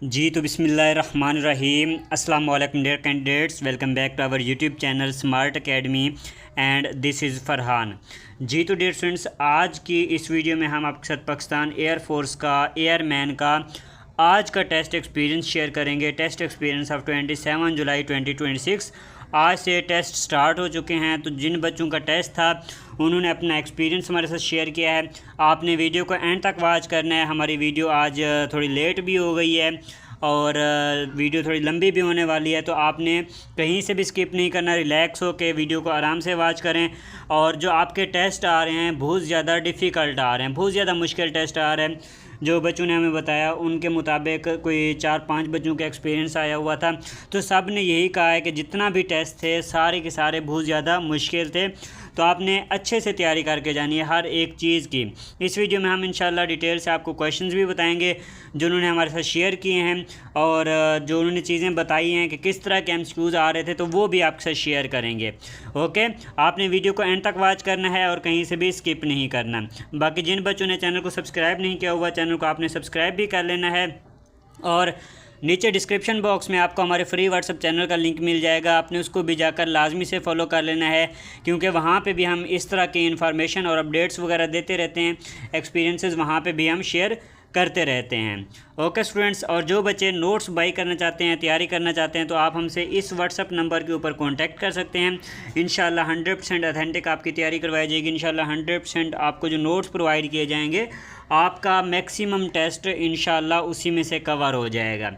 जी तो बिस्मिल्लाहिर्रहमानिर्रहीम अस्सलाम वालेकुम dear candidates, welcome back to our YouTube channel smart academy and this is Farhan. जी तो डियर स्टूडेंट्स, आज की इस वीडियो में हम आपके साथ पाकिस्तान एयरफोर्स का एयरमैन का आज का टेस्ट एक्सपीरियंस शेयर करेंगे। टेस्ट एक्सपीरियंस ऑफ 27 जुलाई 2026। आज से टेस्ट स्टार्ट हो चुके हैं, तो जिन बच्चों का टेस्ट था उन्होंने अपना एक्सपीरियंस हमारे साथ शेयर किया है। आपने वीडियो को एंड तक वॉच करना है। हमारी वीडियो आज थोड़ी लेट भी हो गई है और वीडियो थोड़ी लंबी भी होने वाली है, तो आपने कहीं से भी स्किप नहीं करना, रिलैक्स हो के वीडियो को आराम से वॉच करें। और जो आपके टेस्ट आ रहे हैं बहुत ज़्यादा डिफ़िकल्ट आ रहे हैं, बहुत ज़्यादा मुश्किल टेस्ट आ रहे हैं। जो बच्चों ने हमें बताया उनके मुताबिक कोई 4-5 बच्चों का एक्सपीरियंस आया हुआ था, तो सब ने यही कहा है कि जितना भी टेस्ट थे सारे के सारे बहुत ज़्यादा मुश्किल थे। तो आपने अच्छे से तैयारी करके जानी है हर एक चीज़ की। इस वीडियो में हम इंशाल्लाह डिटेल से आपको क्वेश्चंस भी बताएंगे जो उन्होंने हमारे साथ शेयर किए हैं, और जो उन्होंने चीज़ें बताई हैं कि किस तरह के एमसीक्यूज़ आ रहे थे, तो वो भी आपके साथ शेयर करेंगे। ओके, आपने वीडियो को एंड तक वॉच करना है और कहीं से भी स्किप नहीं करना। बाकी जिन बच्चों ने चैनल को सब्सक्राइब नहीं किया हुआ, चैनल को आपने सब्सक्राइब भी कर लेना है। और नीचे डिस्क्रिप्शन बॉक्स में आपको हमारे फ्री व्हाट्सएप चैनल का लिंक मिल जाएगा, आपने उसको भी जाकर लाजमी से फॉलो कर लेना है, क्योंकि वहाँ पे भी हम इस तरह की इन्फॉर्मेशन और अपडेट्स वगैरह देते रहते हैं। एक्सपीरियंसेस वहाँ पे भी हम शेयर करते रहते हैं। ओके स्टूडेंट्स, और जो बच्चे नोट्स बाई करना चाहते हैं, तैयारी करना चाहते हैं, तो आप हमसे इस व्हाट्सएप नंबर के ऊपर कांटेक्ट कर सकते हैं। इंशाल्लाह 100% ऑथेंटिक आपकी तैयारी करवाई जाएगी। इंशाल्लाह 100% आपको जो नोट्स प्रोवाइड किए जाएंगे, आपका मैक्सिमम टेस्ट इंशाल्लाह उसी में से कवर हो जाएगा।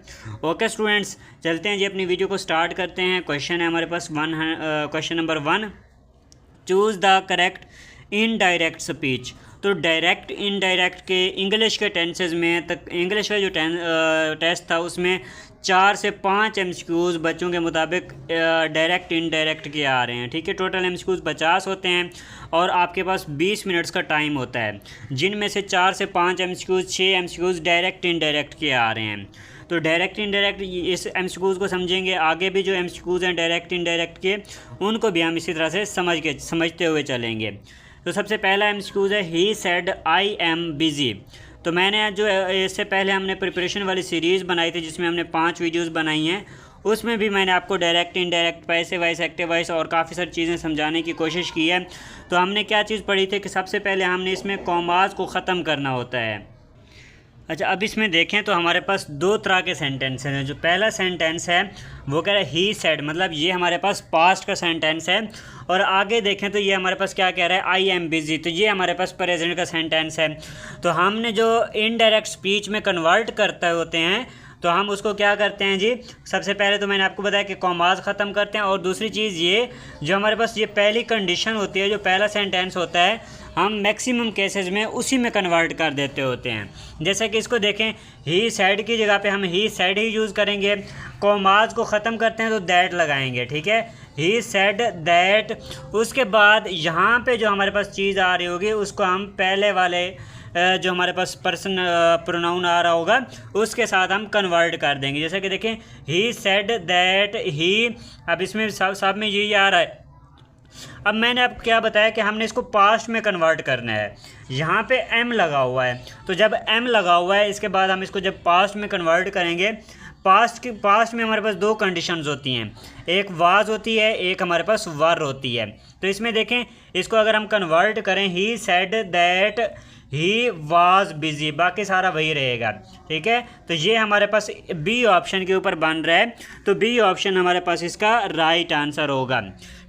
ओके स्टूडेंट्स, चलते हैं जी, अपनी वीडियो को स्टार्ट करते हैं। क्वेश्चन है हमारे पास question number 1, choose the correct indirect speech. तो डायरेक्ट इनडायरेक्ट के इंग्लिश के टेंसेज में तक, इंग्लिश का जो टेस्ट था उसमें 4 से 5 एमसीक्यूज़ बच्चों के मुताबिक डायरेक्ट इनडायरेक्ट के आ रहे हैं। ठीक है, टोटल एमसीक्यूज़ 50 होते हैं और आपके पास 20 मिनट्स का टाइम होता है, जिनमें से 4 से 5 एमसीक्यूज़, 6 एमसीक्यूज़ डायरेक्ट इनडायरेक्ट के आ रहे हैं। तो डायरेक्ट इनडायरेक्ट इस एमसीक्यूज़ को समझेंगे, आगे भी जो एमसीक्यूज़ हैं डायरेक्ट इनडायरेक्ट के, उनको भी हम इसी तरह से समझते हुए चलेंगे। तो सबसे पहला एमसीक्यूज़ है, he said I am busy. तो मैंने जो इससे पहले हमने प्रिपरेशन वाली सीरीज़ बनाई थी जिसमें हमने 5 वीडियोज़ बनाई हैं, उसमें भी मैंने आपको direct indirect, passive voice, active voice और काफ़ी सारी चीज़ें समझाने की कोशिश की है। तो हमने क्या चीज़ पढ़ी थी कि सबसे पहले हमने इसमें कॉमास को ख़त्म करना होता है। अच्छा, अब इसमें देखें तो हमारे पास 2 तरह के सेंटेंस हैं। जो पहला सेंटेंस है वो कह रहा है ही सेड, मतलब ये हमारे पास पास्ट का सेंटेंस है। और आगे देखें तो ये हमारे पास क्या कह रहा है, आई एम बिज़ी, तो ये हमारे पास प्रेजेंट का सेंटेंस है। तो हमने जो इनडायरेक्ट स्पीच में कन्वर्ट करते होते हैं, तो हम उसको क्या करते हैं जी, सबसे पहले तो मैंने आपको बताया कि कॉमास ख़त्म करते हैं, और दूसरी चीज़ ये जो हमारे पास ये पहली कंडीशन होती है, जो पहला सेंटेंस होता है, हम मैक्सिमम केसेस में उसी में कन्वर्ट कर देते होते हैं। जैसे कि इसको देखें, ही सेड की जगह पे हम ही सेड ही यूज़ करेंगे। कॉमास को ख़त्म करते हैं तो दैट लगाएंगे। ठीक है, ही सेड दैट। उसके बाद यहाँ पे जो हमारे पास चीज़ आ रही होगी उसको हम पहले वाले जो हमारे पास पर्सन प्रोनाउन आ रहा होगा उसके साथ हम कन्वर्ट कर देंगे। जैसे कि देखें, ही सेड दैट ही, अब इसमें सब में यही आ रहा है। अब मैंने आपको क्या बताया कि हमने इसको पास्ट में कन्वर्ट करना है। यहाँ पे एम लगा हुआ है, तो जब एम लगा हुआ है इसके बाद हम इसको जब पास्ट में कन्वर्ट करेंगे, पास्ट में हमारे पास 2 कंडीशंस होती हैं, एक वाज होती है, एक हमारे पास वर होती है। तो इसमें देखें, इसको अगर हम कन्वर्ट करें, he said that he was busy, बाकी सारा वही रहेगा। ठीक है, तो ये हमारे पास बी ऑप्शन के ऊपर बन रहा है, तो बी ऑप्शन हमारे पास इसका राइट आंसर होगा।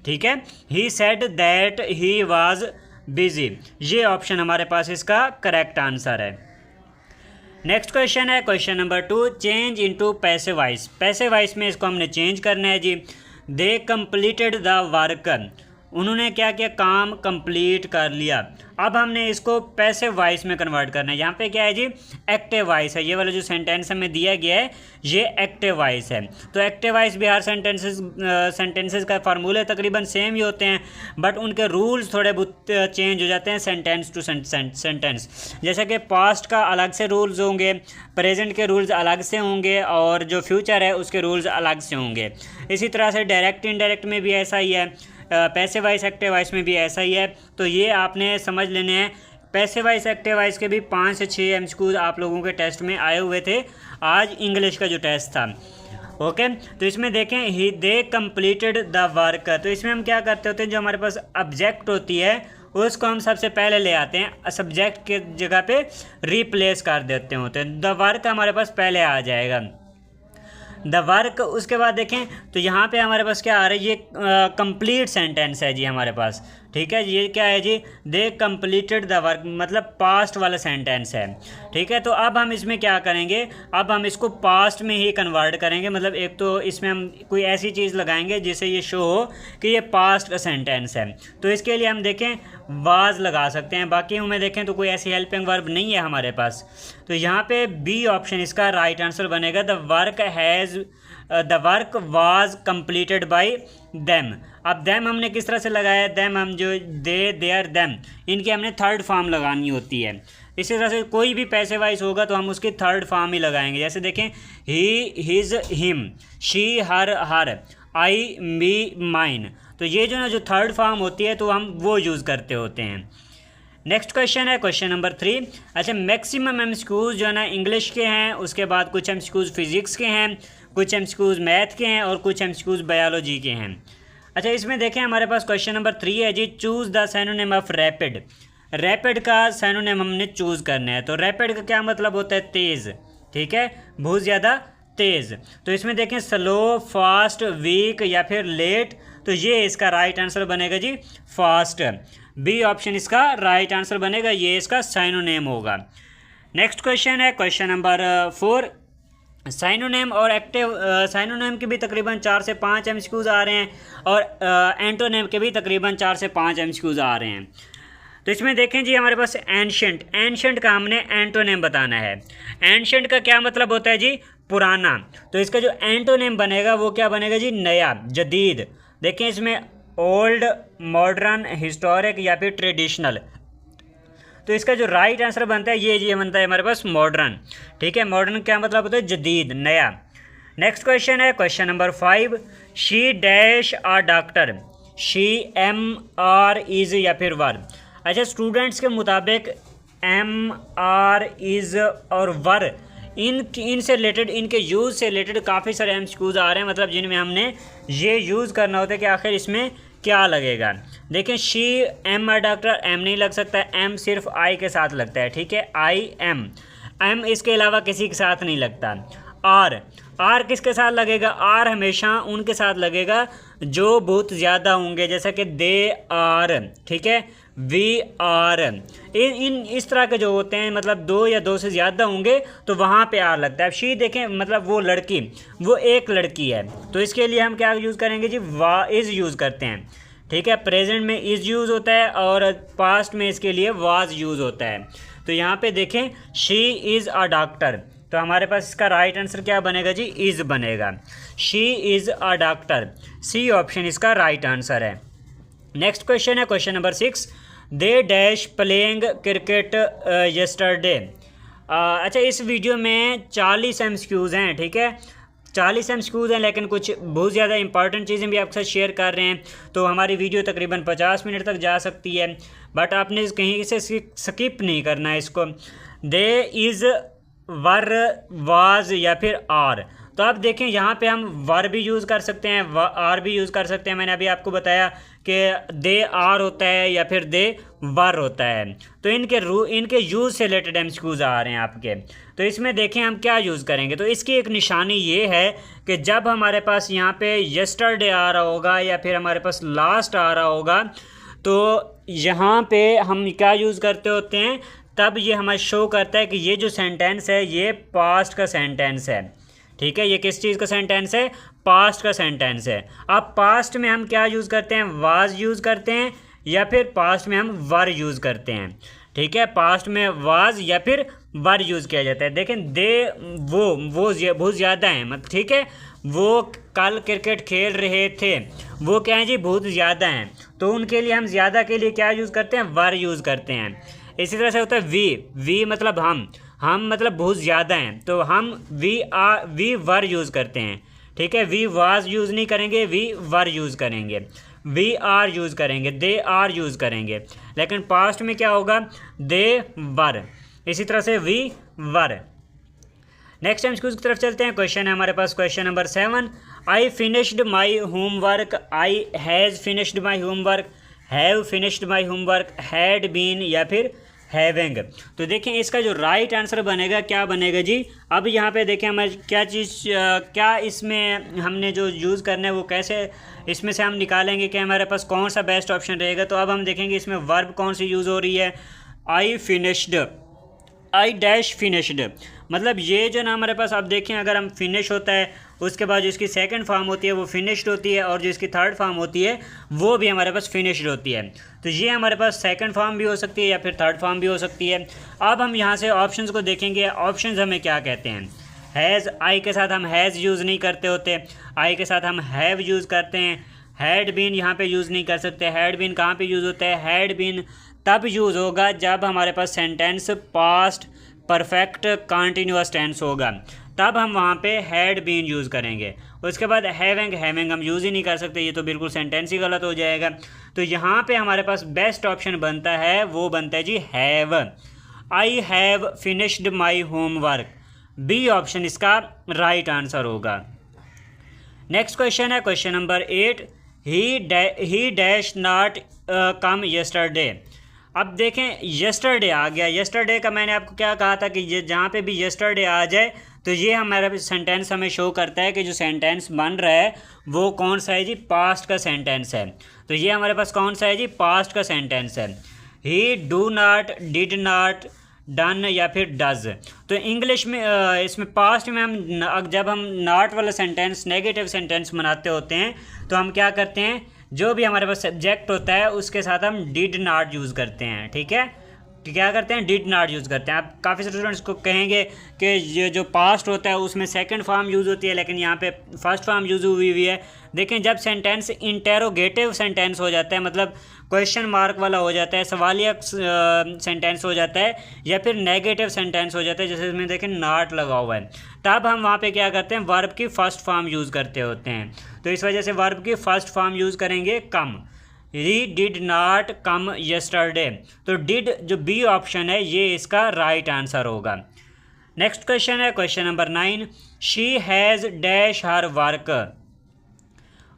ठीक है, he said that he was busy, ये ऑप्शन हमारे पास इसका करेक्ट आंसर है। नेक्स्ट क्वेश्चन है question number 2, change into passive voice. Passive voice में इसको हमने चेंज करना है जी। दे कंप्लीटेड द वर्क, उन्होंने क्या किया, काम कंप्लीट कर लिया। अब हमने इसको पैसिव वॉइस में कन्वर्ट करना है। यहाँ पे क्या है जी, एक्टिव वॉइस है। ये वाला जो सेंटेंस हमें दिया गया है ये एक्टिव वॉइस है। तो एक्टिव वॉइस भी हर सेंटेंसेस का फार्मूले तकरीबन सेम ही होते हैं, बट उनके रूल्स थोड़े बहुत चेंज हो जाते हैं सेंटेंस टू सेंटेंस। जैसे कि पास्ट का अलग से रूल्स होंगे, प्रेजेंट के रूल्स अलग से होंगे, और जो फ्यूचर है उसके रूल्स अलग से होंगे। इसी तरह से डायरेक्ट इनडायरेक्ट में भी ऐसा ही है, पैसिव वॉइस, एक्टिव वॉइस में भी ऐसा ही है। तो ये आपने समझ लेने हैं पैसिव वॉइस एक्टिव वॉइस के भी 5 से 6 MCQs आप लोगों के टेस्ट में आए हुए थे आज इंग्लिश का जो टेस्ट था। ओके तो इसमें देखें ही दे कंप्लीटेड द वर्क, तो इसमें हम क्या करते होते हैं, जो हमारे पास ऑब्जेक्ट होती है उसको हम सबसे पहले ले आते हैं, सब्जेक्ट के जगह पे रिप्लेस कर देते होते हैं। द वर्क हमारे पास पहले आ जाएगा, द वर्क। उसके बाद देखें तो यहाँ पे हमारे पास क्या आ रहा है, ये कंप्लीट सेंटेंस है जी हमारे पास, ठीक है। ये क्या है जी, दे कंप्लीटेड द वर्क, मतलब पास्ट वाला सेंटेंस है, ठीक है। तो अब हम इसमें क्या करेंगे, अब हम इसको पास्ट में ही कन्वर्ट करेंगे, मतलब एक तो इसमें हम कोई ऐसी चीज़ लगाएंगे जिससे ये शो हो कि ये पास्ट का सेंटेंस है। तो इसके लिए हम देखें वाज लगा सकते हैं, बाकी हमें देखें तो कोई ऐसी हेल्पिंग वर्ब नहीं है हमारे पास। तो यहाँ पे बी ऑप्शन इसका राइट आंसर बनेगा, the work was completed by them. अब देम हमने किस तरह से लगाया, देम हम जो दे देयर देम इनकी हमने थर्ड फॉर्म लगानी होती है। इसी तरह से कोई भी पैसिव वॉइस होगा तो हम उसकी थर्ड फॉर्म ही लगाएंगे, जैसे देखें he his him, she her, I me mine. तो ये जो थर्ड फॉर्म होती है तो हम वो यूज़ करते होते हैं। नेक्स्ट क्वेश्चन है क्वेश्चन नंबर 3। अच्छा मैक्सिमम MCQs जो है ना इंग्लिश के हैं, उसके बाद कुछ MCQs फिजिक्स के हैं, कुछ MCQs मैथ के हैं और कुछ MCQs बायोलॉजी के हैं। अच्छा इसमें देखें हमारे पास क्वेश्चन नंबर 3 है जी, choose the synonym of rapid. Rapid का सिनोनिम हमने चूज़ करना है। तो रैपिड का क्या मतलब होता है, तेज़, ठीक है, बहुत ज़्यादा तेज़। तो इसमें देखें स्लो, फास्ट, वीक या फिर लेट, तो ये इसका राइट आंसर बनेगा जी फास्ट। बी ऑप्शन इसका राइट आंसर बनेगा, ये इसका सिनोनिम होगा। नेक्स्ट क्वेश्चन है क्वेश्चन नंबर 4। साइनोनेम और एक्टिव साइनोनेम के भी तकरीबन 4 से 5 MCQs आ रहे हैं और एंटोनेम के भी तकरीबन 4 से 5 MCQs आ रहे हैं। तो इसमें देखें जी हमारे पास एंशेंट का हमने एंटोनेम बताना है। एंशेंट का क्या मतलब होता है जी, पुराना। तो इसका जो एंटोनेम बनेगा वो क्या बनेगा जी, नया, जदीद। देखें इसमें ओल्ड, मॉडर्न, हिस्टोरिक या फिर ट्रेडिशनल। तो इसका जो राइट आंसर बनता है ये बनता है हमारे पास मॉडर्न, ठीक है। मॉडर्न क्या मतलब होता है, जदीद, नया। नेक्स्ट क्वेश्चन है question number 5। She dash a doctor, she MR is या फिर वर। अच्छा स्टूडेंट्स के मुताबिक MR इज़ और वर इनसे रिलेटेड, इनके यूज़ से रिलेटेड काफ़ी सारे MCQs आ रहे हैं, मतलब जिनमें हमने ये यूज़ करना होता है कि आखिर इसमें क्या लगेगा। देखें शी MR डॉक्टर, M नहीं लग सकता है, M सिर्फ I के साथ लगता है, ठीक है, M इसके अलावा किसी के साथ नहीं लगता। R किसके साथ लगेगा, R हमेशा उनके साथ लगेगा जो बहुत ज़्यादा होंगे, जैसा कि दे आर, ठीक है, वी आर। इस तरह के जो होते हैं मतलब 2 या 2 से ज़्यादा होंगे तो वहाँ पे आर लगता है। अब शी देखें मतलब वो लड़की, वो एक लड़की है, तो इसके लिए हम क्या यूज़ करेंगे जी, इज़ यूज़ करते हैं, ठीक है। प्रेजेंट में इज़ यूज़ होता है और पास्ट में इसके लिए वाज यूज़ होता है। तो यहाँ पे देखें शी इज़ अ डॉक्टर, तो हमारे पास इसका राइट आंसर क्या बनेगा जी, इज़ बनेगा। She is a doctor, C option इसका राइट आंसर है। नेक्स्ट क्वेश्चन है question number 6। They dash playing cricket yesterday. अच्छा इस वीडियो में 40 MCQs हैं, ठीक है, 40 MCQs हैं, लेकिन कुछ बहुत ज़्यादा इंपॉर्टेंट चीज़ें भी आपके साथ शेयर कर रहे हैं, तो हमारी वीडियो तकरीबन 50 मिनट तक जा सकती है, बट आपने कहीं से स्किप नहीं करना है इसको। दे इज़, वर, वाज या फिर आर। तो अब देखें यहाँ पे हम वर भी यूज़ कर सकते हैं, आर भी यूज़ कर सकते हैं। मैंने अभी आपको बताया कि दे आर होता है या फिर दे वर होता है। तो इनके यूज़ से रिलेटेड MCQs आ रहे हैं आपके। तो इसमें देखें हम क्या यूज़ करेंगे, तो इसकी एक निशानी ये है कि जब हमारे पास यहाँ पे यस्टरडे आ रहा होगा या फिर हमारे पास लास्ट आ रहा होगा, तो यहाँ पे हम क्या यूज़ करते होते हैं, तब ये हमें शो करता है कि ये जो सेंटेंस है ये पास्ट का सेंटेंस है, ठीक है। ये किस चीज़ का सेंटेंस है, पास्ट का सेंटेंस है। अब पास्ट में हम क्या यूज़ करते हैं, वाज यूज़ करते हैं या फिर पास्ट में हम वर यूज़ करते हैं, ठीक है। पास्ट में वाज या फिर वर यूज़ किया जाता है। देखें दे वो बहुत ज़्यादा हैं, मतलब ठीक है, वो कल क्रिकेट खेल रहे थे, वो क्या है जी, बहुत ज़्यादा हैं, तो उनके लिए हम ज़्यादा के लिए क्या यूज़ करते हैं, वर यूज़ करते हैं। इसी तरह से होता है वी मतलब हम मतलब बहुत ज़्यादा हैं, तो हम वी वर यूज़ करते हैं, ठीक है। वी वाज यूज़ नहीं करेंगे, वी वर यूज़ करेंगे। वी आर यूज़ करेंगे, दे आर यूज़ करेंगे। लेकिन पास्ट में क्या होगा, दे वर। इसी तरह से वी वर। नेक्स्ट टाइम इसकी तरफ चलते हैं। क्वेश्चन है हमारे पास question number 7। I finished my homework, I has finished my homework, have finished my homework, had been या फिर हैविंग। तो देखें इसका जो राइट आंसर बनेगा क्या बनेगा जी। अब यहाँ पे देखें हमें क्या इसमें हमने जो यूज़ करना है वो कैसे इसमें से हम निकालेंगे कि हमारे पास कौन सा बेस्ट ऑप्शन रहेगा। तो अब हम देखेंगे इसमें वर्ब कौन सी यूज़ हो रही है। I finished, I dash finished, मतलब ये जो ना हमारे पास, अब देखें अगर हम फिनिश होता है उसके बाद जो इसकी सेकंड फॉर्म होती है वो फिनिश्ड होती है, और जो इसकी थर्ड फॉर्म होती है वो भी हमारे पास फिनिश्ड होती है। तो ये हमारे पास सेकंड फॉर्म भी हो सकती है या फिर थर्ड फॉर्म भी हो सकती है। अब हम यहाँ से ऑप्शंस को देखेंगे। ऑप्शंस हमें क्या कहते हैं। हैज़, आई के साथ हम हैज़ यूज़ नहीं करते होते, आई के साथ हम हैव यूज़ करते हैं। हैड बीन यहाँ पे यूज़ नहीं कर सकते। हैड बीन कहाँ पे यूज़ होता है, हैड बीन तब यूज़ होगा जब हमारे पास sentence past perfect continuous tense होगा, तब हम वहाँ पे हैड बीन यूज़ करेंगे। उसके बाद हैविंग, हैविंग हम यूज़ ही नहीं कर सकते, ये तो बिल्कुल सेंटेंस ही गलत हो जाएगा। तो यहाँ पे हमारे पास बेस्ट ऑप्शन बनता है, वो बनता है जी have. I have finished my homework, B option इसका राइट आंसर होगा। नेक्स्ट क्वेश्चन है question number 8। He dash not come yesterday. अब देखें यस्टरडे आ गया। यस्टरडे का मैंने आपको क्या कहा था कि ये जहाँ पे भी यस्टरडे आ जाए तो ये हमारा सेंटेंस हमें शो करता है कि जो सेंटेंस बन रहा है वो कौन सा है जी, पास्ट का सेंटेंस है। तो ये हमारे पास कौन सा है जी, पास्ट का सेंटेंस है। ही do not, did not, done या फिर डज। तो इंग्लिश में इसमें पास्ट में हम जब हम नॉट वाला सेंटेंस नेगेटिव सेंटेंस बनाते होते हैं तो हम क्या करते हैं, जो भी हमारे पास सब्जेक्ट होता है उसके साथ हम डिड नॉट यूज़ करते हैं। ठीक है, तो क्या करते हैं, डिड नॉट यूज़ करते हैं। आप काफ़ी सारे स्टूडेंट्स को कहेंगे कि ये जो पास्ट होता है उसमें सेकंड फॉर्म यूज़ होती है, लेकिन यहाँ पे फर्स्ट फॉर्म यूज़ हुई हुई है। देखें जब सेंटेंस इंटेरोगेटिव सेंटेंस हो जाता है, मतलब क्वेश्चन मार्क वाला हो जाता है, सवालिया सेंटेंस हो जाता है, या फिर नेगेटिव सेंटेंस हो जाता है, जैसे इसमें देखें नॉट लगा हुआ है, तब हम वहाँ पे क्या करते हैं, वर्ब की फर्स्ट फॉर्म यूज़ करते होते हैं। तो इस वजह से वर्ब की फर्स्ट फॉर्म यूज़ करेंगे come. He did not come yesterday. तो डिड जो बी ऑप्शन है ये इसका राइट आंसर होगा। नेक्स्ट क्वेश्चन है question number 9। She has dash her work.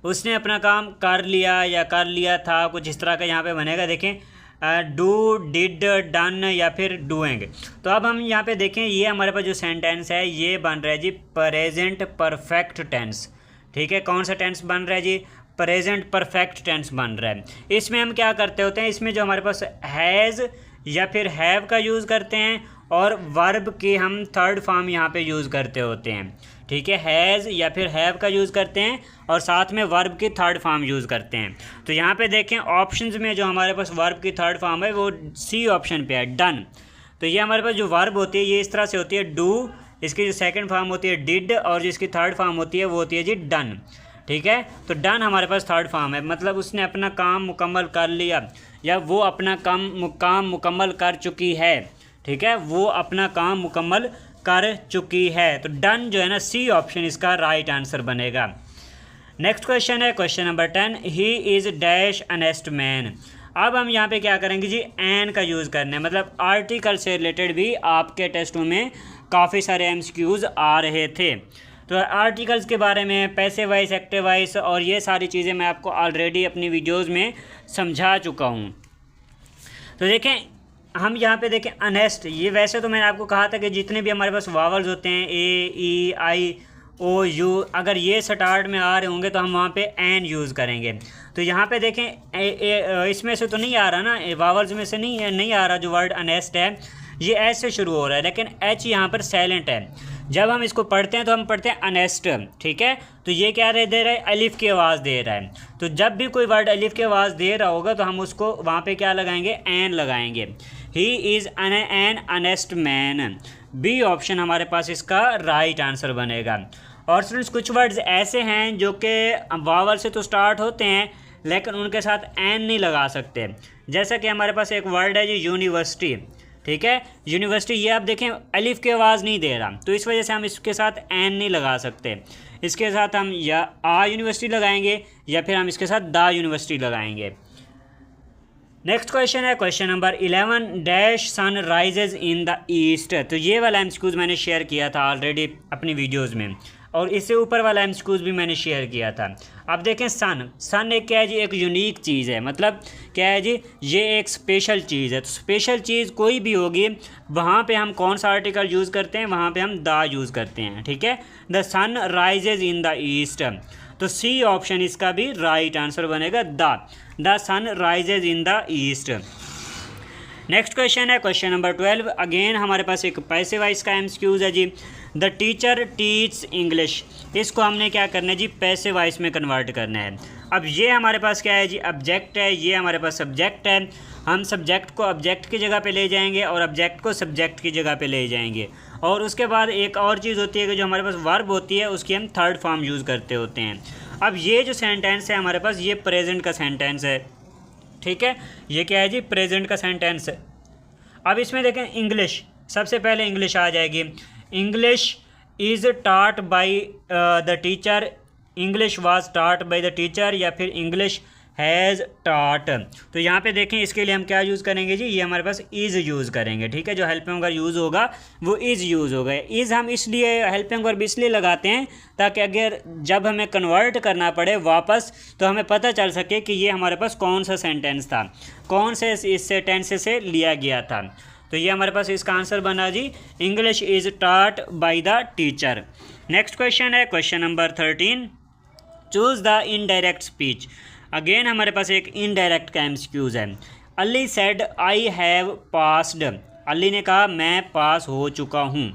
उसने अपना काम कर लिया या कर लिया था, कुछ इस तरह का यहाँ पे बनेगा। देखें डू, डिड, डन या फिर डूइंग। तो अब हम यहाँ पे देखें ये हमारे पास जो सेंटेंस है ये बन रहा है जी प्रेजेंट परफेक्ट टेंस। ठीक है, कौन सा टेंस बन रहा है जी, प्रेजेंट परफेक्ट टेंस बन रहा है। इसमें हम क्या करते होते हैं, इसमें जो हमारे पास हैज़ या फिर हैव का यूज़ करते हैं और वर्ब की हम थर्ड फॉर्म यहाँ पे यूज़ करते होते हैं। ठीक है, हैज़ या फिर हैव का यूज़ करते हैं और साथ में वर्ब की थर्ड फॉर्म यूज़ करते हैं। तो यहाँ पे देखें ऑप्शंस में जो हमारे पास वर्ब की थर्ड फॉर्म है वो सी ऑप्शन पे है, डन। तो ये हमारे पास जो वर्ब होती है ये इस तरह से होती है डू, इसकी जो सेकंड फॉर्म होती है डिड, और जिसकी थर्ड फॉर्म होती है वो होती है जी डन। ठीक है, तो डन हमारे पास थर्ड फॉर्म है, मतलब उसने अपना काम मुकम्मल कर लिया या वो अपना काम मुकम्मल कर चुकी है। ठीक है, वो अपना काम मुकम्मल कर चुकी है। तो डन जो है ना, सी ऑप्शन इसका राइट आंसर बनेगा। नेक्स्ट क्वेश्चन है question number 10। He is dash honest man. अब हम यहाँ पे क्या करेंगे जी, एन का यूज़ करना है, मतलब आर्टिकल से रिलेटेड भी आपके टेस्टों में काफ़ी सारे एमसीक्यूज़ आ रहे थे। तो आर्टिकल्स के बारे में पैसे वाइज, एक्टिव वाइज और ये सारी चीज़ें मैं आपको ऑलरेडी अपनी वीडियोज़ में समझा चुका हूँ। तो देखें हम यहाँ पे देखें ऑनेस्ट, ये वैसे तो मैंने आपको कहा था कि जितने भी हमारे पास वावल्स होते हैं ए, ई, आई, ओ, यू, अगर ये स्टार्ट में आ रहे होंगे तो हम वहाँ पे एन यूज़ करेंगे। तो यहाँ पे देखें इसमें से तो नहीं आ रहा ना, वावल्स में से नहीं आ रहा जो वर्ड ऑनेस्ट है, ये एच से शुरू हो रहा है, लेकिन एच यहाँ पर साइलेंट है। जब हम इसको पढ़ते हैं तो हम पढ़ते हैं ऑनेस्ट। ठीक है, तो ये क्या दे रहा है, अलिफ की आवाज़ दे रहा है। तो जब भी कोई वर्ड अलिफ की आवाज़ दे रहा होगा तो हम उसको वहाँ पे क्या लगाएंगे, एन लगाएंगे। He is an honest man, B option हमारे पास इसका राइट आंसर बनेगा। और स्टूडेंट्स कुछ वर्ड्स ऐसे हैं जो कि वावल से तो स्टार्ट होते हैं लेकिन उनके साथ एन नहीं लगा सकते। जैसा कि हमारे पास एक वर्ड है जी यूनिवर्सिटी। ठीक है। यूनिवर्सिटी, ये आप देखें अलिफ की आवाज़ नहीं दे रहा, तो इस वजह से हम इसके साथ एन नहीं लगा सकते। इसके साथ हम या आ यूनिवर्सिटी लगाएंगे या फिर हम इसके साथ दा यूनिवर्सिटी लगाएंगे। नेक्स्ट क्वेश्चन है question number 11, dash sun rises in the east. तो ये वाला एमसीक्यूज़ मैंने शेयर किया था ऑलरेडी अपनी वीडियोज़ में, और इससे ऊपर वाला एमसीक्यूज़ भी मैंने शेयर किया था। अब देखें सन एक क्या है जी, एक यूनिक चीज़ है, मतलब क्या है जी, ये एक स्पेशल चीज़ है। तो स्पेशल चीज़ कोई भी होगी, वहाँ पे हम कौन सा आर्टिकल यूज़ करते हैं, वहाँ पे हम द यूज़ करते हैं, ठीक है। The sun rises in the east, तो सी ऑप्शन इसका भी राइट आंसर बनेगा, the sun rises in the east. Next question है क्वेश्चन नंबर 12, अगेन हमारे पास एक पैसे वाइज का एमसीक्यूज़ है जी। द टीचर टीच इंग्लिश, इसको हमने क्या करना है जी, पैसे वाइज में कन्वर्ट करना है। अब ये हमारे पास क्या है जी, ऑब्जेक्ट है, ये हमारे पास सब्जेक्ट है। हम सब्जेक्ट को ऑब्जेक्ट की जगह पे ले जाएंगे और ऑब्जेक्ट को सब्जेक्ट की जगह पे ले जाएंगे, और उसके बाद एक और चीज़ होती है कि जो हमारे पास वर्ब होती है उसकी हम थर्ड फॉर्म यूज़ करते होते हैं। अब ये जो सेंटेंस है हमारे पास, ये प्रेजेंट का सेंटेंस है, ठीक है। ये क्या है जी, प्रेजेंट का सेंटेंस है। अब इसमें देखें इंग्लिश, सबसे पहले इंग्लिश आ जाएगी। English is taught by the teacher, English was टाट बाई द टीचर, या फिर इंग्लिश हैज़ टाट। तो यहाँ पे देखें इसके लिए हम क्या यूज़ करेंगे जी, ये हमारे पास इज़ यूज़ करेंगे, ठीक है। जो हेल्पिंग वर्ब यूज़ होगा वो इज़ यूज़ होगा। इज़ हम इसलिए हेल्पिंग वर्ब इसलिए लगाते हैं ताकि अगर जब हमें कन्वर्ट करना पड़े वापस, तो हमें पता चल सके कि ये हमारे पास कौन सा सेंटेंस था, कौन से इस सेंटेंस से लिया गया था। तो ये हमारे पास इसका आंसर बना जी, English is taught by the teacher. Next question है question number 13, choose the indirect speech. Again हमारे पास एक इनडायरेक्ट का एमसीक्यूज़ है। Ali said I have passed, Ali ने कहा मैं पास हो चुका हूँ,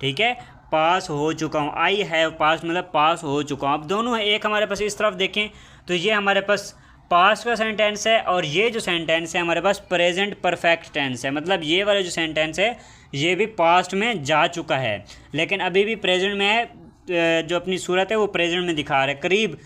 ठीक है, पास हो चुका हूँ। आई हैव पास मतलब पास हो चुका हूँ। अब दोनों है, एक हमारे पास इस तरफ देखें तो ये हमारे पास पास्ट का सेंटेंस है, और ये जो सेंटेंस है हमारे पास प्रेजेंट परफेक्ट टेंस है, मतलब ये वाला जो सेंटेंस है ये भी पास्ट में जा चुका है लेकिन अभी भी प्रेजेंट में है। जो अपनी सूरत है वो प्रेजेंट में दिखा रहा है। करीब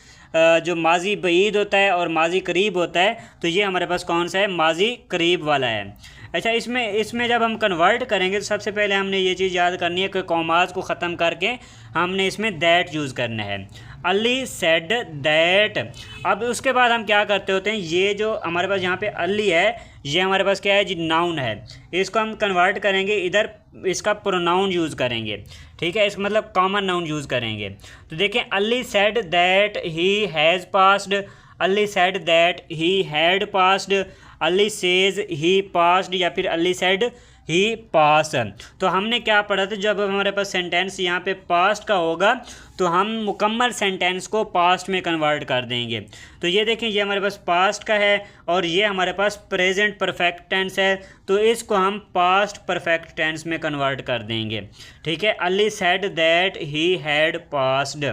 जो माजी बईद होता है और माजी करीब होता है, तो ये हमारे पास कौन सा है, माजी करीब वाला है। अच्छा, इसमें जब हम कन्वर्ट करेंगे तो सबसे पहले हमने ये चीज़ याद करनी है कि कॉमास को ख़त्म करके हमने इसमें दैट यूज़ करना है। Ali said that. अब उसके बाद हम क्या करते होते हैं, ये जो हमारे पास यहाँ पे अली है ये हमारे पास क्या है जी, नाउन है। इसको हम कन्वर्ट करेंगे, इधर इसका प्रोनाउन यूज़ करेंगे, ठीक है, इस मतलब कॉमन नाउन यूज़ करेंगे। तो देखें, Ali said that he has passed, Ali said that he had passed, Ali says he passed, या फिर अली सेड ही पास। तो हमने क्या पढ़ा था, जब हमारे पास सेंटेंस यहाँ पे पास्ट का होगा तो हम मुकम्मल सेंटेंस को पास्ट में कन्वर्ट कर देंगे। तो ये देखें, ये हमारे पास पास्ट का है और ये हमारे पास प्रेजेंट परफेक्ट टेंस है, तो इसको हम पास्ट परफेक्ट टेंस में कन्वर्ट कर देंगे, ठीक है। Ali said that he had passed,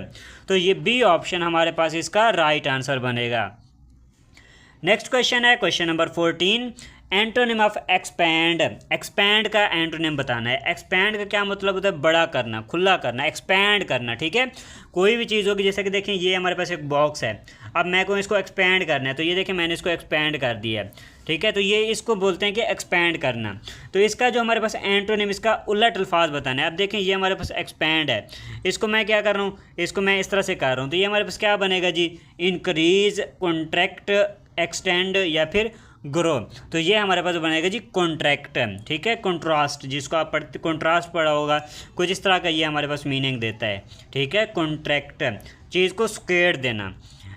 तो ये बी ऑप्शन हमारे पास इसका राइट आंसर बनेगा। नेक्स्ट क्वेश्चन है question number 14, antonym of expand. Expand का एंटोनिम बताना है। एक्सपैंड का क्या मतलब होता है, बड़ा करना, खुला करना, एक्सपैंड करना, ठीक है। कोई भी चीज़ होगी, जैसे कि देखें ये हमारे पास एक बॉक्स है, अब मैं को इसको एक्सपैंड करना है, तो ये देखें मैंने इसको एक्सपैंड कर दिया, ठीक है। तो ये इसको बोलते हैं कि एक्सपैंड करना। तो इसका जो हमारे पास एंटोनिम, इसका उलट अल्फाज बताना है। अब देखें ये हमारे पास एक्सपैंड है, इसको मैं क्या कर रहा हूँ, इसको मैं इस तरह से कर रहा हूँ, तो ये हमारे पास क्या बनेगा जी, इंक्रीज, कॉन्ट्रैक्ट, एक्सटेंड या फिर ग्रो। तो ये हमारे पास बनेगा जी कॉन्ट्रैक्ट, ठीक है। कॉन्ट्रास्ट, जिसको आप कॉन्ट्रास्ट पढ़ा होगा, कुछ इस तरह का ये हमारे पास मीनिंग देता है, ठीक है। कॉन्ट्रैक्ट, चीज़ को स्क्वेयर देना।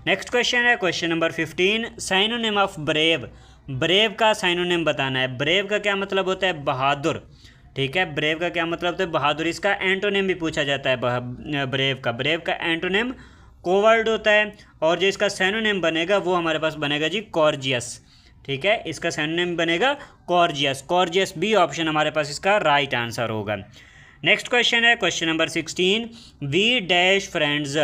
नेक्स्ट क्वेश्चन है question number 15, synonym of brave. Brave का साइनोनिम बताना है। ब्रेव का क्या मतलब होता है, बहादुर, ठीक है। ब्रेव का क्या मतलब होता है, बहादुर। इसका एंटोनिम भी पूछा जाता है ब्रेव का। ब्रेव का एंटोनिम कोवर्ड होता है, और जो इसका साइनोनिम बनेगा वो हमारे पास बनेगा जी कॉर्जियस, ठीक है। इसका साइनोनिम बनेगा कॉर्जियस। कॉर्जियस बी ऑप्शन हमारे पास इसका राइट आंसर होगा। नेक्स्ट क्वेश्चन है question number 16, we dash friends.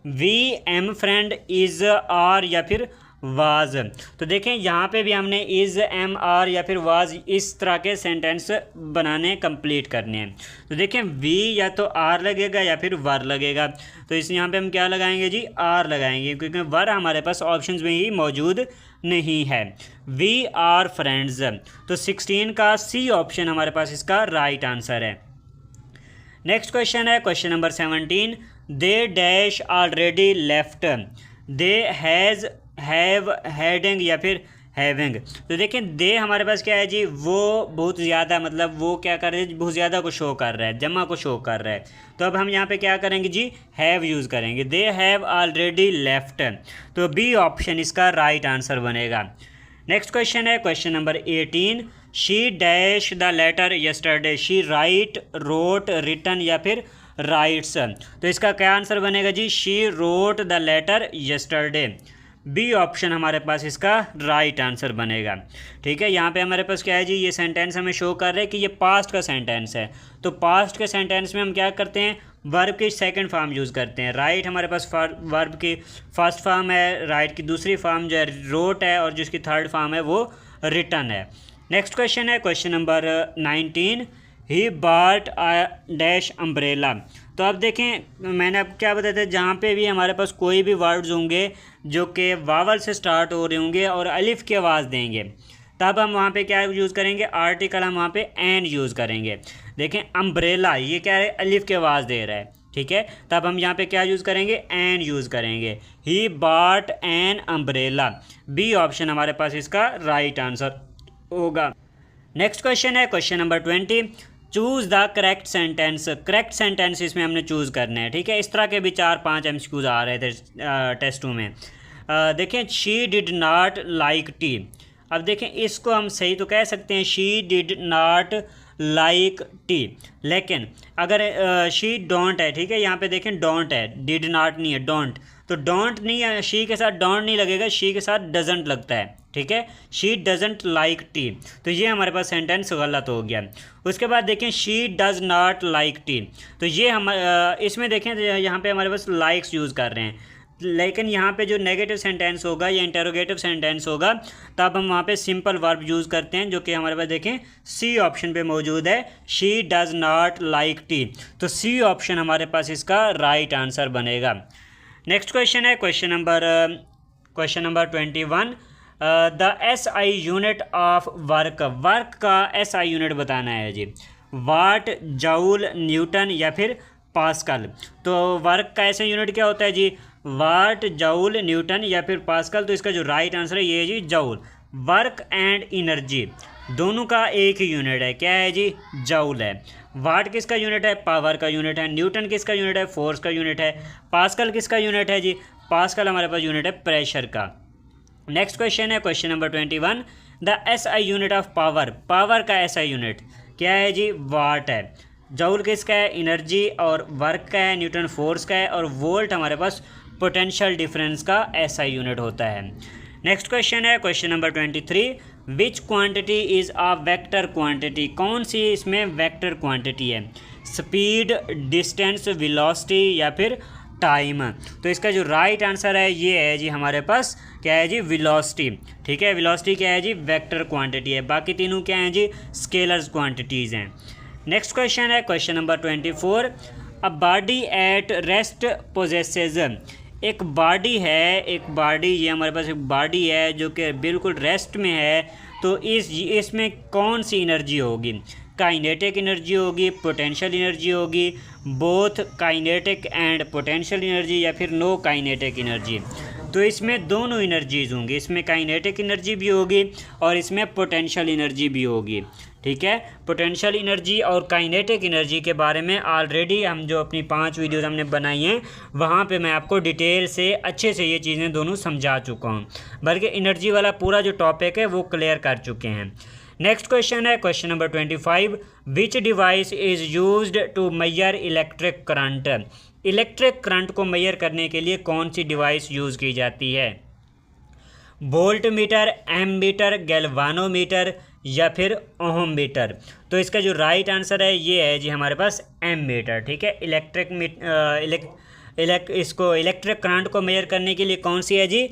We am friend, is, are या फिर वाज। तो देखें यहाँ पे भी हमने इज़, एम, आर या फिर वाज इस तरह के सेंटेंस बनाने कंप्लीट करने हैं। तो देखें वी या तो आर लगेगा या फिर वर लगेगा। तो इस यहाँ पे हम क्या लगाएंगे जी, आर लगाएंगे, क्योंकि वर हमारे पास ऑप्शंस में ही मौजूद नहीं है। वी आर फ्रेंड्स, तो 16 का सी ऑप्शन हमारे पास इसका राइट आंसर है। नेक्स्ट क्वेश्चन है question number 17। They dash already left, they has, have, heading या फिर हैविंग। तो देखें दे हमारे पास क्या है जी, वो बहुत ज़्यादा, मतलब वो क्या कर रहे हैं, बहुत ज़्यादा को शो कर रहा है, जमा को शो कर रहा है। तो अब हम यहाँ पे क्या करेंगे जी, हैव यूज़ करेंगे। दे हैव ऑलरेडी लेफ्ट, तो बी ऑप्शन इसका राइट आंसर बनेगा। नेक्स्ट क्वेश्चन है question number 18। She dash the letter yesterday, she write, wrote, written या फिर राइट्स। तो इसका क्या आंसर बनेगा जी, she wrote the letter yesterday. B option हमारे पास इसका राइट आंसर बनेगा। ठीक है, यहाँ पे हमारे पास क्या है जी, ये सेंटेंस हमें शो कर रहा है कि ये पास्ट का सेंटेंस है। तो पास्ट के सेंटेंस में हम क्या करते हैं, वर्ब की सेकंड फॉर्म यूज़ करते हैं। राइट हमारे पास वर्ब की फर्स्ट फॉर्म है, राइट की दूसरी फॉर्म जो है रोट है, और जिसकी थर्ड फॉर्म है वो रिटन है। नेक्स्ट क्वेश्चन है question number 19। He bought a dash umbrella. तो अब देखें मैंने अब क्या बताया था, जहाँ पे भी हमारे पास कोई भी वर्ड्स होंगे जो कि वावल से स्टार्ट हो रहे होंगे और अलिफ की आवाज़ देंगे, तब हम वहाँ पे क्या यूज़ करेंगे, आर्टिकल हम वहाँ पे एन यूज़ करेंगे। देखें अम्ब्रेला ये क्या है, अलिफ की आवाज़ दे रहा है, ठीक है, तब हम यहाँ पे क्या यूज़ करेंगे, एन यूज़ करेंगे। He bought an umbrella. B option हमारे पास इसका राइट आंसर होगा। नेक्स्ट क्वेश्चन है question number 20। Choose the correct sentence. Correct sentence इसमें हमने चूज़ करना है। ठीक है, इस तरह के भी 4-5 MCQs आ रहे थे टेस्टों में। देखें she did not like T. अब देखें इसको हम सही तो कह सकते हैं, she did not like T, लेकिन अगर शी डोंट है, ठीक है, यहाँ पे देखें डोंट है, डिड नॉट नहीं है, डोंट। तो डोंट नहीं है, शी के साथ डोंट नहीं लगेगा, शी के साथ डजंट लगता है। ठीक है, शी डजंट लाइक टी, तो ये हमारे पास सेंटेंस गलत हो गया। उसके बाद देखें she does not like T, तो ये हम इसमें देखें यहाँ पे हमारे पास लाइक्स यूज़ कर रहे हैं, लेकिन यहाँ पे जो नेगेटिव सेंटेंस होगा या इंटरोगेटिव सेंटेंस होगा, तब हम वहाँ पे सिंपल वर्ब यूज़ करते हैं, जो कि हमारे पास देखें सी ऑप्शन पे मौजूद है, she does not like T. तो सी ऑप्शन हमारे पास इसका राइट आंसर बनेगा। नेक्स्ट क्वेश्चन है question number 21। The SI unit of work. Work का SI यूनिट बताना है जी। वाट, जूल, न्यूटन या फिर पास्कल। तो वर्क का SI यूनिट क्या होता है जी, वाट, जूल, न्यूटन या फिर पास्कल। तो इसका जो राइट आंसर है ये है जी जूल। वर्क एंड एनर्जी दोनों का एक ही यूनिट है, क्या है जी, जूल है। वाट किसका यूनिट है, पावर का यूनिट है। न्यूटन किसका यूनिट है, फोर्स का यूनिट है। पास्कल किसका यूनिट है जी, पास्कल हमारे पास यूनिट है प्रेशर का। नेक्स्ट क्वेश्चन है question number 21। The SI unit of power. Power का SI यूनिट क्या है जी, वाट है। जूल किसका है, एनर्जी, और वर्क का है, न्यूटन फोर्स का है, और वोल्ट हमारे पास पोटेंशियल डिफरेंस का SI यूनिट होता है। नेक्स्ट क्वेश्चन है question number 23। Which quantity is a vector quantity. कौन सी इसमें वेक्टर क्वांटिटी है, स्पीड, डिस्टेंस, वेलोसिटी या फिर टाइम। तो इसका जो राइट आंसर है ये है जी हमारे पास क्या है जी, वेलोसिटी। ठीक है, वेलोसिटी क्या है जी, वेक्टर क्वांटिटी है। बाकी तीनों क्या हैं जी, स्केलर्स क्वांटिटीज़ हैं। नेक्स्ट क्वेश्चन है question number 24। A body at rest possesses. एक बॉडी है, एक बॉडी, ये हमारे पास एक बॉडी है जो कि बिल्कुल रेस्ट में है। तो इसमें कौन सी एनर्जी होगी, काइनेटिक एनर्जी होगी, पोटेंशियल एनर्जी होगी, both kinetic and potential energy या फिर नो काइनेटिक एनर्जी। तो इसमें दोनों एनर्जीज होंगी, इसमें काइनेटिक एनर्जी भी होगी और इसमें पोटेंशियल एनर्जी भी होगी। ठीक है, पोटेंशियल एनर्जी और काइनेटिक एनर्जी के बारे में ऑलरेडी हम जो अपनी 5 वीडियोज़ हमने बनाई हैं वहाँ पे मैं आपको डिटेल से अच्छे से ये चीज़ें दोनों समझा चुका हूँ, बल्कि एनर्जी वाला पूरा जो टॉपिक है वो क्लियर कर चुके हैं। नेक्स्ट क्वेश्चन है question number 25। Which device is used to measure electric current. Electric current को मेजर करने के लिए कौन सी डिवाइस यूज़ की जाती है, वोल्ट मीटर, एमीटर, गैल्वानोमीटर या फिर ओहम मीटर। तो इसका जो राइट आंसर है ये है जी हमारे पास एमीटर। ठीक है, इलेक्ट्रिक करंट को मेजर करने के लिए कौन सी है जी,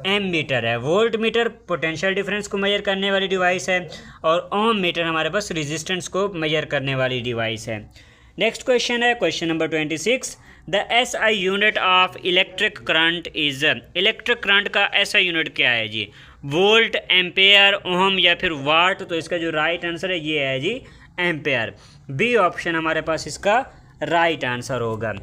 एमीटर है। वोल्ट मीटर पोटेंशियल डिफरेंस को मेजर करने वाली डिवाइस है और ओम मीटर हमारे पास रेजिस्टेंस को मेजर करने वाली डिवाइस है। नेक्स्ट क्वेश्चन है question number 26। The SI unit of electric current is. Electric current का SI यूनिट क्या है जी? वोल्ट, एम्पेयर, ओम या फिर वाट? तो इसका जो राइट आंसर है ये है जी एम्पेयर। बी ऑप्शन हमारे पास इसका राइट आंसर होगा।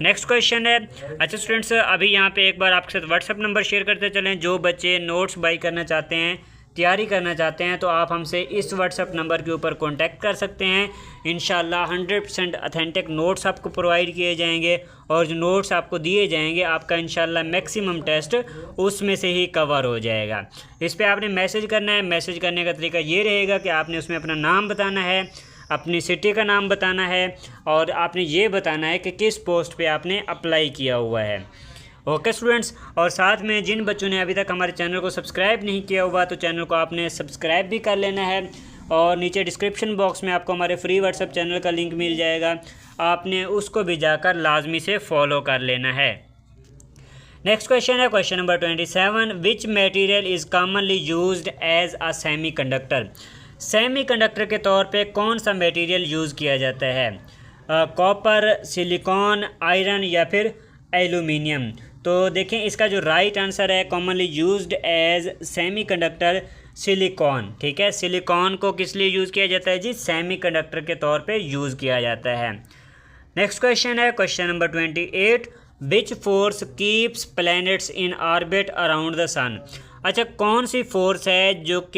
नेक्स्ट क्वेश्चन है, अच्छा स्टूडेंट्स अभी यहाँ पे एक बार आपके साथ व्हाट्सअप नंबर शेयर करते चलें। जो बच्चे नोट्स बाई करना चाहते हैं, तैयारी करना चाहते हैं, तो आप हमसे इस व्हाट्सअप नंबर के ऊपर कांटेक्ट कर सकते हैं। इंशाल्लाह 100% ऑथेंटिक नोट्स आपको प्रोवाइड किए जाएंगे और जो नोट्स आपको दिए जाएंगे आपका इंशाल्लाह मैक्सिमम टेस्ट उसमें से ही कवर हो जाएगा। इस पर आपने मैसेज करना है। मैसेज करने का तरीका ये रहेगा कि आपने उसमें अपना नाम बताना है, अपनी सिटी का नाम बताना है और आपने ये बताना है कि किस पोस्ट पे आपने अप्लाई किया हुआ है। ओके स्टूडेंट्स, और साथ में जिन बच्चों ने अभी तक हमारे चैनल को सब्सक्राइब नहीं किया हुआ तो चैनल को आपने सब्सक्राइब भी कर लेना है और नीचे डिस्क्रिप्शन बॉक्स में आपको हमारे फ्री व्हाट्सएप चैनल का लिंक मिल जाएगा, आपने उसको भी जाकर लाजमी से फॉलो कर लेना है। नेक्स्ट क्वेश्चन है question number 27। Which material is commonly used as a semiconductor. Semiconductor के तौर पे कौन सा मटेरियल यूज़ किया जाता है? कॉपर, सिलिकॉन, आयरन या फिर एल्यूमिनियम? तो देखें इसका जो राइट आंसर है commonly used as semiconductor silicon. ठीक है, सिलिकॉन को किस लिए यूज़ किया जाता है जी? सेमी कंडक्टर के तौर पे यूज़ किया जाता है। नेक्स्ट क्वेश्चन है question number 28। Which force keeps planets in orbit around the sun. अच्छा, कौन सी फोर्स है जो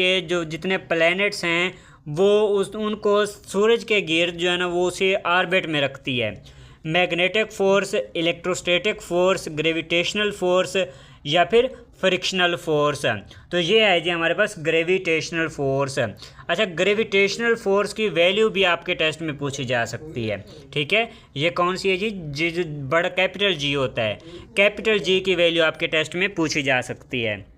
जितने प्लैनेट्स हैं वो उनको सूरज के गिर्द जो है ना वो उसे ऑर्बिट में रखती है? Magnetic force, electrostatic force, gravitational force या फिर फ्रिक्शनल फोर्स? तो ये है जी हमारे पास ग्रेविटेशनल फोर्स। अच्छा, ग्रेविटेशनल फोर्स की वैल्यू भी आपके टेस्ट में पूछी जा सकती है। ठीक है, ये कौन सी है जी? जो बड़ा कैपिटल जी होता है, कैपिटल जी की वैल्यू आपके टेस्ट में पूछी जा सकती है।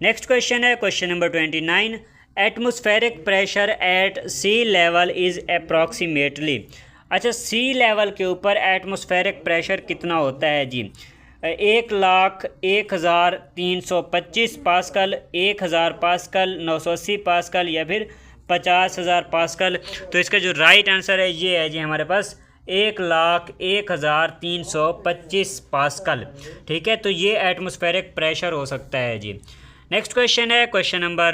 नेक्स्ट क्वेश्चन है question number 29। Atmospheric pressure at sea level is approximately. अच्छा, सी लेवल के ऊपर एटमॉस्फेरिक प्रेशर कितना होता है जी? 1,01,325 पास्कल, 1,000 पास्कल, 980 पास्कल या फिर 50,000 पास्कल? तो इसका जो राइट आंसर है ये है जी हमारे पास 1,01,325 पास्कल। ठीक है, तो ये एटमॉस्फेरिक प्रेशर हो सकता है जी। नेक्स्ट क्वेश्चन है question number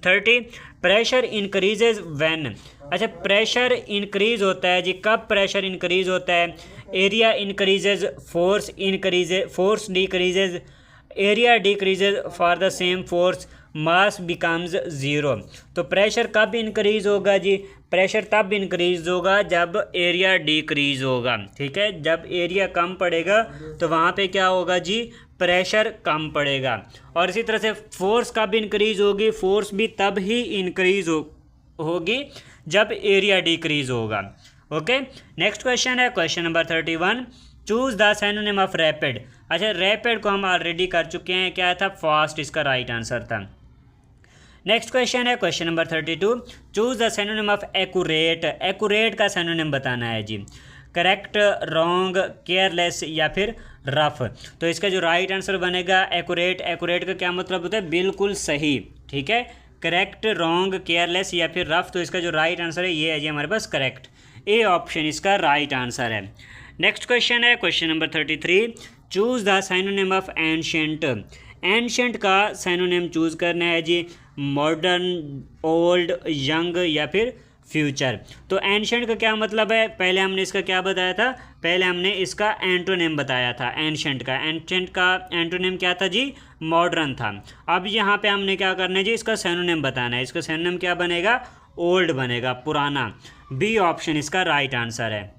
30। Pressure increases when. अच्छा, प्रेशर इंक्रीज होता है जी, कब प्रेशर इंक्रीज होता है? Area increases, force decreases, area decreases for the same force, mass becomes zero. तो प्रेशर कब इंक्रीज होगा जी? प्रेशर तब इंक्रीज होगा जब एरिया डिक्रीज होगा। ठीक है, जब एरिया कम पड़ेगा तो वहाँ पे क्या होगा जी? प्रेशर कम पड़ेगा। और इसी तरह से फोर्स कब इंक्रीज होगी? फोर्स भी तब ही इंक्रीज होगी जब एरिया डिक्रीज होगा। ओके, नेक्स्ट क्वेश्चन है question number 31। Choose the synonym of rapid. अच्छा, रैपिड को हम ऑलरेडी कर चुके हैं, क्या था? फास्ट इसका राइट आंसर था। नेक्स्ट क्वेश्चन है question number 32। Choose the synonym of accurate. Accurate का सिनोनिम बताना है जी। करेक्ट, रॉन्ग, केयरलेस या फिर रफ? तो इसका जो राइट आंसर बनेगा एक्यूरेट। एक्यूरेट का क्या मतलब होता है? बिल्कुल सही। ठीक है, करेक्ट, रॉन्ग, केयरलेस या फिर रफ? तो इसका जो राइट आंसर है ये है जी हमारे पास करेक्ट। ए ऑप्शन इसका राइट आंसर है। नेक्स्ट क्वेश्चन है question number 33। Choose the synonym of ancient. Ancient का सिनोनिम चूज़ करना है जी। मॉडर्न, ओल्ड, यंग या फिर फ्यूचर? तो एंशिएंट का क्या मतलब है? पहले हमने इसका क्या बताया था? पहले हमने इसका एंटोनिम बताया था एंशिएंट का। एंशिएंट का एंटोनिम क्या था जी? मॉडर्न था। अब यहाँ पे हमने क्या करना है जी? इसका सिनोनिम बताना है। इसका सिनोनिम क्या बनेगा? ओल्ड बनेगा, पुराना। बी ऑप्शन इसका राइट आंसर है।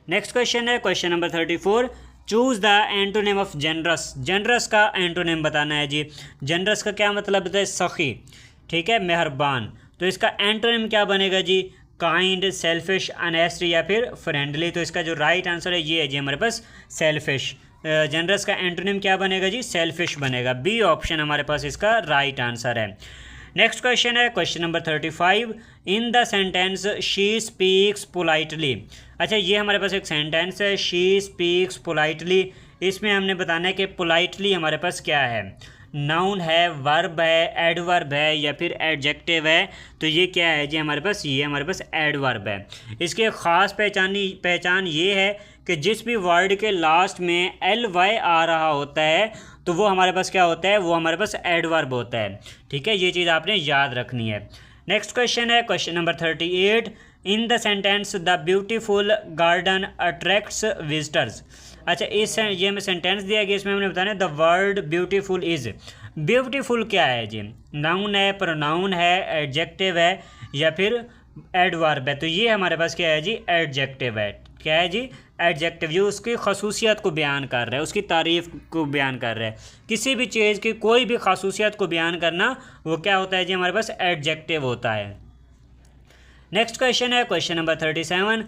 नेक्स्ट क्वेश्चन है question number 34। Choose the antonym of generous. Generous का एंटोनिम बताना है जी। जनरस का क्या मतलब होता है? सखी। ठीक है, मेहरबान। तो इसका एंटोनिम क्या बनेगा जी? काइंड, सेल्फिश, ऑनेस्ट या फिर फ्रेंडली? तो इसका जो राइट आंसर है ये है जी हमारे पास सेल्फिश। जनरस का एंटोनिम क्या बनेगा जी? सेल्फिश बनेगा। बी ऑप्शन हमारे पास इसका राइट आंसर है। नेक्स्ट क्वेश्चन है question number 35। In the sentence she speaks politely. अच्छा, ये हमारे पास एक सेंटेंस है, शी स्पीक्स पोलाइटली। इसमें हमने बताना है कि पोलाइटली हमारे पास क्या है, नाउन है, वर्ब है, एडवर्ब है या फिर एडजेक्टिव है। तो ये क्या है जी हमारे पास, ये हमारे पास एडवर्ब है। इसकी एक ख़ास पहचान ये है कि जिस भी वर्ड के लास्ट में ly आ रहा होता है तो वो हमारे पास क्या होता है, वो हमारे पास एडवर्ब होता है। ठीक है, ये चीज़ आपने याद रखनी है। नेक्स्ट क्वेश्चन है question number 38। In the sentence the beautiful garden attracts visitors. अच्छा, ये में सेंटेंस दिया गया, इसमें हमने बताना है the word beautiful is. Beautiful क्या है जी, नाउन है, प्रोनाउन है, एडजेक्टिव है या फिर एडवर्ब है। तो ये हमारे पास क्या है जी, एडजेक्टिव है। क्या है जी, एडजेक्टिव, जो उसकी खसूसियत को बयान कर रहा है, उसकी तारीफ़ को बयान कर रहा है। किसी भी चीज़ की कोई भी खसूसियत को बयान करना वो क्या होता है जी, हमारे पास एडजेक्टिव होता है। नेक्स्ट क्वेश्चन है question number 37।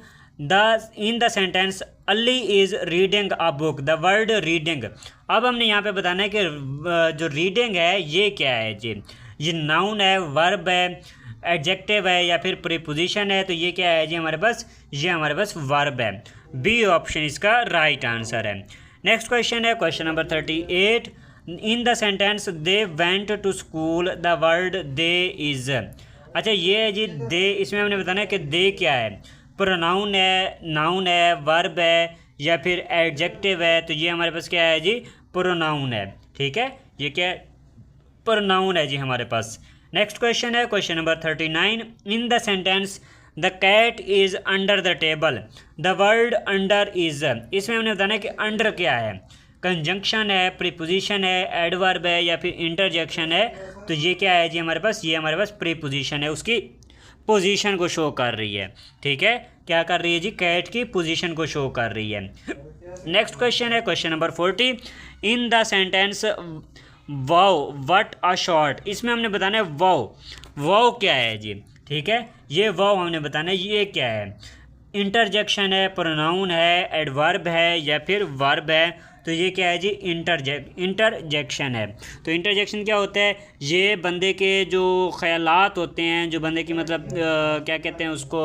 In the sentence Ali is reading a book. The word reading, अब हमने यहाँ पे बताना है कि जो रीडिंग है ये क्या है जी, ये नाउन है, वर्ब है, एडजेक्टिव है या फिर प्रीपोजिशन है। तो ये क्या है जी हमारे पास, ये हमारे पास वर्ब है। बी ऑप्शन इसका राइट आंसर है। नेक्स्ट क्वेश्चन है question number 38। In the sentence they went to school. The word they is. अच्छा, ये है जी दे, इसमें हमने बताना है कि दे क्या है, प्रोनाउन है, नाउन है, वर्ब है या फिर एडजेक्टिव है। तो ये हमारे पास क्या है जी, प्रोनाउन है। ठीक है, ये क्या है, प्रोनाउन है जी हमारे पास। नेक्स्ट क्वेश्चन है question number 39। In the sentence the cat is under the table. The word under is, इसमें हमने बताना है कि अंडर क्या है, कंजंक्शन है, प्रीपोजिशन है, एडवर्ब है या फिर इंटरजेक्शन है। तो ये क्या है जी हमारे पास, ये हमारे पास प्रीपोजिशन है, उसकी पोजीशन को शो कर रही है। ठीक है, क्या कर रही है जी, कैट की पोजीशन को शो कर रही है। नेक्स्ट क्वेश्चन है question number 40। In the sentence wow what a shot. इसमें हमने बताना है वाओ, वाओ क्या है जी। ठीक है, ये वाओ हमने बताना है ये क्या है, इंटरजेक्शन है, प्रोनाउन है, एडवर्ब है या फिर वर्ब है। तो ये क्या है जी, इंटरजेक्शन है। तो इंटरजेक्शन क्या होता है, ये बंदे के जो ख्यालात होते हैं, जो बंदे की मतलब क्या कहते हैं उसको,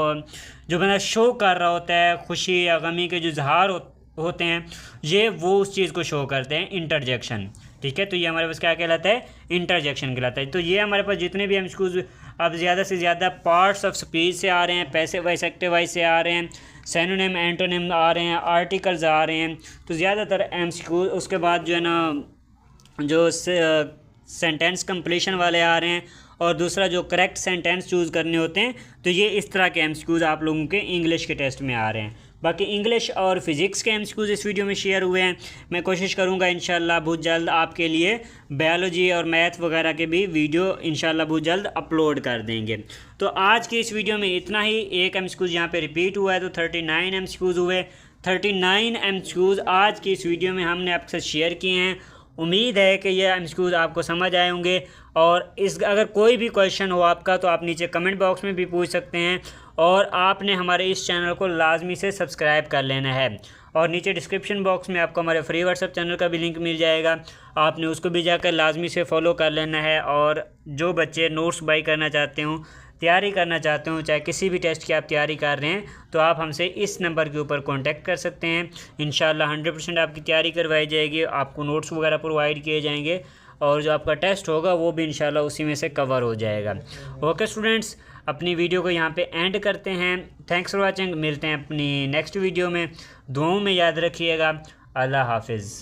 जो बंदा शो कर रहा होता है, खुशी या गमी के जो इजहार होते हैं, ये वो उस चीज़ को शो करते हैं, इंटरजेक्शन। ठीक है, तो ये हमारे पास क्या कहलाता है, इंटरजेक्शन कहलाता है। तो ये हमारे पास जितने भी एमसीक्यूज अब ज़्यादा से ज़्यादा पार्ट्स ऑफ स्पीच से आ रहे हैं, पैसिव वॉइस एक्टिव वॉइस से आ रहे हैं, सिनोनिम एंटोनिम आ रहे हैं, आर्टिकल्स आ रहे हैं। तो ज़्यादातर एमसीक्यू, उसके बाद जो है ना जो सेंटेंस कंप्लीशन वाले आ रहे हैं और दूसरा जो करेक्ट सेंटेंस चूज़ करने होते हैं। तो ये इस तरह के एमसीक्यूज आप लोगों के इंग्लिश के टेस्ट में आ रहे हैं। बाकी इंग्लिश और फिज़िक्स के एमसीक्यूज इस वीडियो में शेयर हुए हैं। मैं कोशिश करूंगा इंशाल्लाह बहुत जल्द आपके लिए बायोलॉजी और मैथ वगैरह के भी वीडियो इंशाल्लाह बहुत जल्द अपलोड कर देंगे। तो आज की इस वीडियो में इतना ही। एक एमसीक्यूज यहाँ पे रिपीट हुआ है, तो 39 एमसीक्यूज हुए। 39 एमसीक्यूज आज की इस वीडियो में हमने आपके साथ शेयर किए हैं। उम्मीद है कि ये एमसीक्यूज आपको समझ आए होंगे। और इस अगर कोई भी क्वेश्चन हो आपका तो आप नीचे कमेंट बॉक्स में भी पूछ सकते हैं। और आपने हमारे इस चैनल को लाजमी से सब्सक्राइब कर लेना है। और नीचे डिस्क्रिप्शन बॉक्स में आपको हमारे फ्री व्हाट्सएप चैनल का भी लिंक मिल जाएगा, आपने उसको भी जाकर लाजमी से फॉलो कर लेना है। और जो बच्चे नोट्स बाई करना चाहते हो, तैयारी करना चाहते हो, चाहे किसी भी टेस्ट की आप तैयारी कर रहे हैं, तो आप हमसे इस नंबर के ऊपर कांटेक्ट कर सकते हैं। इंशाल्लाह 100% आपकी तैयारी करवाई जाएगी, आपको नोट्स वगैरह प्रोवाइड किए जाएंगे और जो आपका टेस्ट होगा वो भी इंशाल्लाह उसी में से कवर हो जाएगा। ओके स्टूडेंट्स, अपनी वीडियो को यहाँ पे एंड करते हैं। Thanks for watching. मिलते हैं अपनी नेक्स्ट वीडियो में। दुआओं में याद रखिएगा। अल्लाह हाफिज़।